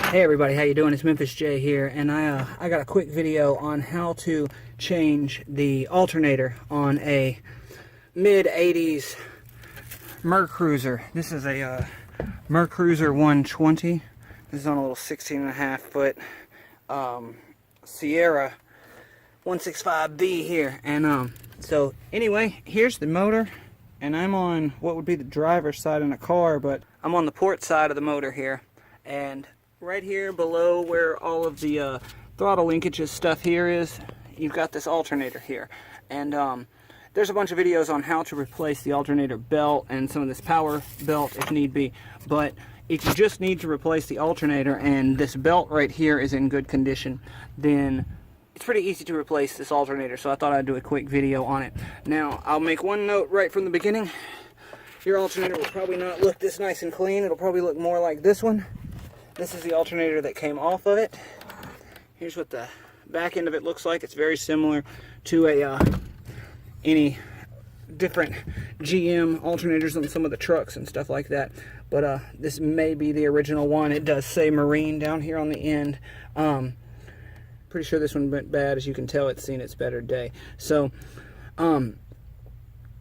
Hey everybody, how you doing? It's Memphis J here, and I got a quick video on how to change the alternator on a mid-80s Mercruiser. This is a Mercruiser 120. This is on a little 16.5 foot Sierra 165B here. And so anyway, here's the motor, and I'm on what would be the driver's side in a car, but I'm on the port side of the motor here. And right here below where all of the throttle linkages stuff here is, you've got this alternator here. And there's a bunch of videos on how to replace the alternator belt and some of this power belt if need be. But if you just need to replace the alternator and this belt right here is in good condition, then it's pretty easy to replace this alternator. So I thought I'd do a quick video on it. Now, I'll make one note right from the beginning. Your alternator will probably not look this nice and clean. It'll probably look more like this one. This is the alternator that came off of it. Here's what the back end of it looks like. It's very similar to a any different GM alternators on some of the trucks and stuff like that. But this may be the original one. It does say Marine down here on the end. Pretty sure this one went bad. As you can tell, it's seen its better day. So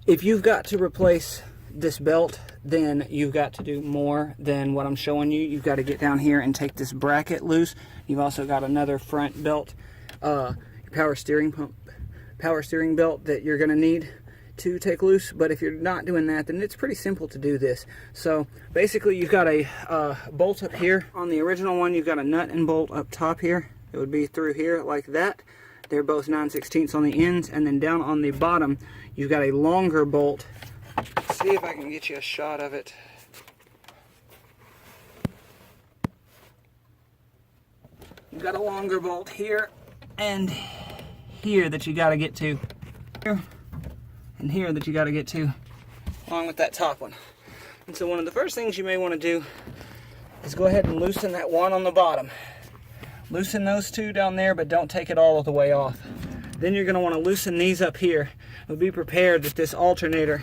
if you've got to replace this belt, then you've got to do more than what I'm showing you. You've got to get down here and take this bracket loose. You've also got another front belt, power steering belt that you're going to need to take loose. But if you're not doing that, then it's pretty simple to do this. So basically, you've got a bolt up here. On the original one, you've got a nut and bolt up top here. It would be through here like that. They're both 9/16 on the ends, and then down on the bottom, you've got a longer bolt. See if I can get you a shot of it. You've got a longer bolt here and here that you got to get to. Here and here that you got to get to, along with that top one. And so one of the first things you may want to do is go ahead and loosen that one on the bottom. Loosen those two down there, but don't take it all the way off. Then you're going to want to loosen these up here. But be prepared that this alternator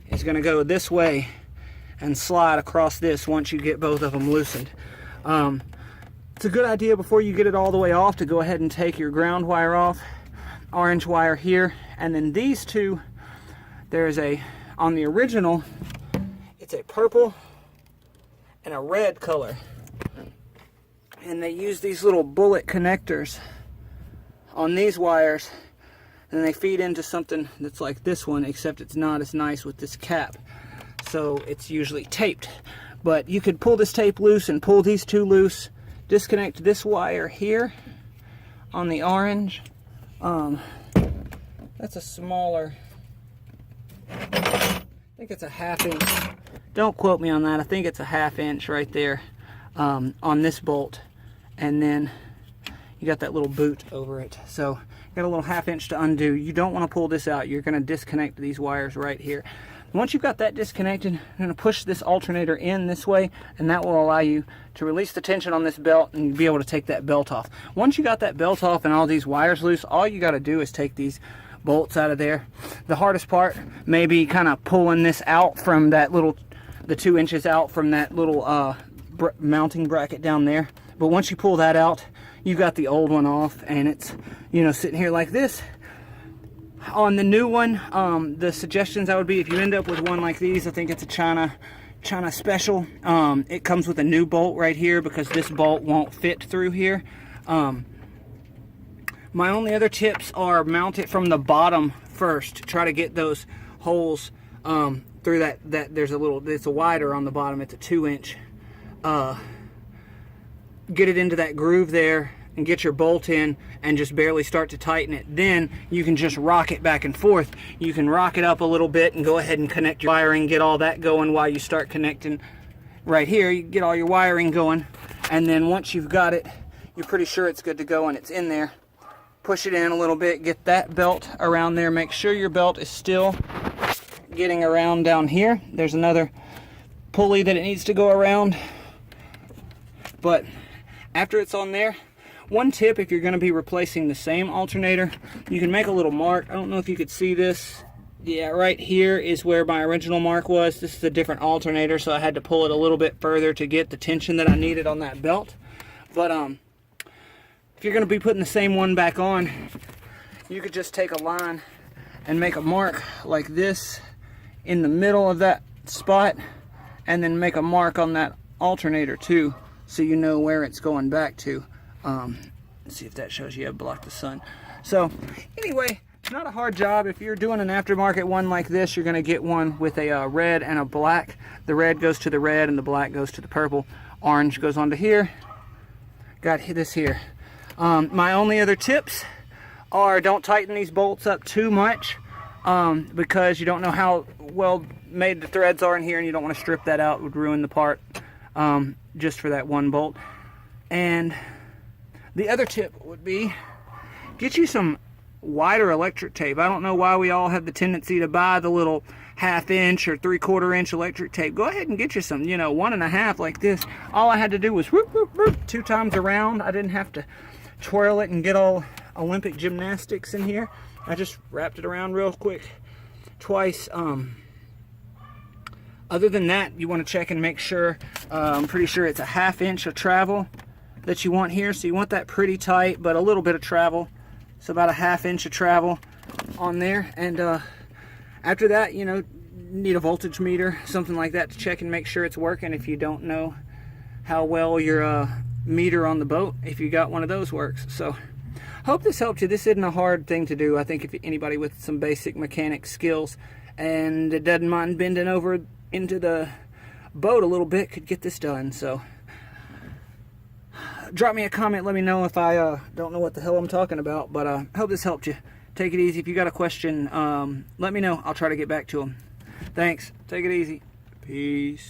is going to go this way and slide across this once you get both of them loosened. It's a good idea before you get it all the way off to go ahead and take your ground wire off, orange wire here, and then these two, there's on the original, it's a purple and a red color. And they use these little bullet connectors on these wires, and they feed into something that's like this one, except it's not as nice with this cap. So it's usually taped. But you could pull this tape loose and pull these two loose. Disconnect this wire here on the orange. That's a smaller, I think it's a 1/2 inch. Don't quote me on that. I think it's a 1/2 inch right there on this bolt. And then you got that little boot over it. So got a little 1/2 inch to undo. You don't want to pull this out. You're going to disconnect these wires right here. Once you've got that disconnected, you're going to push this alternator in this way, and that will allow you to release the tension on this belt and be able to take that belt off. Once you got that belt off and all these wires loose, all you got to do is take these bolts out of there. The hardest part may be kind of pulling this out from that little, the 2 inches out from that little mounting bracket down there. But once you pull that out, you got the old one off, and it's, you know, sitting here like this. On the new one, the suggestions I would be, if you end up with one like these, I think it's a China special. It comes with a new bolt right here because this bolt won't fit through here. My only other tips are mount it from the bottom first. Try to get those holes through that. There's a little, it's a wider on the bottom. It's a 2 inch. Get it into that groove there and get your bolt in and just barely start to tighten it. Then you can just rock it back and forth. You can rock it up a little bit and go ahead and connect your wiring, get all that going while you start connecting right here. You get all your wiring going, and then once you've got it, you're pretty sure it's good to go and it's in there. Push it in a little bit, get that belt around there. Make sure your belt is still getting around down here. There's another pulley that it needs to go around. But after it's on there, one tip, if you're going to be replacing the same alternator, you can make a little mark. I don't know if you could see this. Yeah, right here is where my original mark was. This is a different alternator, so I had to pull it a little bit further to get the tension that I needed on that belt. But if you're going to be putting the same one back on, you could just take a line and make a mark like this in the middle of that spot, and then make a mark on that alternator too, so you know where it's going back to. Let's see if that shows you. I've blocked the sun. So anyway, not a hard job. If you're doing an aftermarket one like this, you're going to get one with a red and a black. The red goes to the red and the black goes to the purple. Orange goes onto here. Got this here. My only other tips are, don't tighten these bolts up too much, because you don't know how well made the threads are in here, and you don't want to strip that out. It would ruin the part, just for that one bolt. And the other tip would be, get you some wider electric tape. I don't know why we all have the tendency to buy the little 1/2 inch or 3/4 inch electric tape. Go ahead and get you some, 1.5 like this. All I had to do was whoop, whoop, whoop, 2 times around. I didn't have to twirl it and get all Olympic gymnastics in here. I just wrapped it around real quick twice. Other than that, you want to check and make sure, I'm pretty sure it's a 1/2 inch of travel that you want here. So you want that pretty tight, but a little bit of travel. So about a 1/2 inch of travel on there. And after that, need a voltage meter, something like that, to check and make sure it's working if you don't know how well your meter on the boat, if you got one of those, works. So hope this helped you. This isn't a hard thing to do. I think if anybody with some basic mechanic skills and doesn't mind bending over into the boat a little bit could get this done. So drop me a comment, let me know if I don't know what the hell I'm talking about, but I hope this helped you. Take it easy. If you got a question, let me know. I'll try to get back to them. Thanks. Take it easy. Peace.